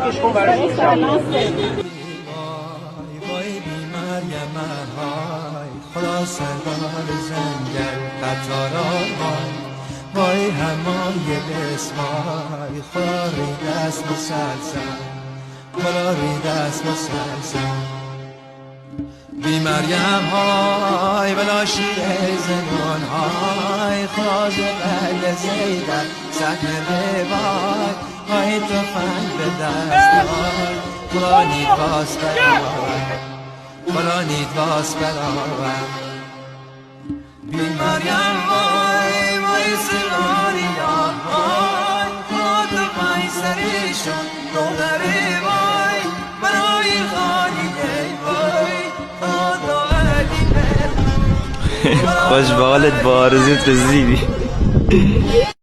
کش کن براش خدا سربار زنگل قطاران وای همای بسمای خدا ریدست مسلسل خدا ریدست مسلسل بی مریم های بلا شیر زنان های خواز قل زیدن سحن ببای های تو فن به دست های خدا نید باز برای خدا نید باز برای بی مریم های وای سواریا های خدا تو پای سریشون دولری وای برای خانی وای خوش به حالت با آرزوت رسیدی.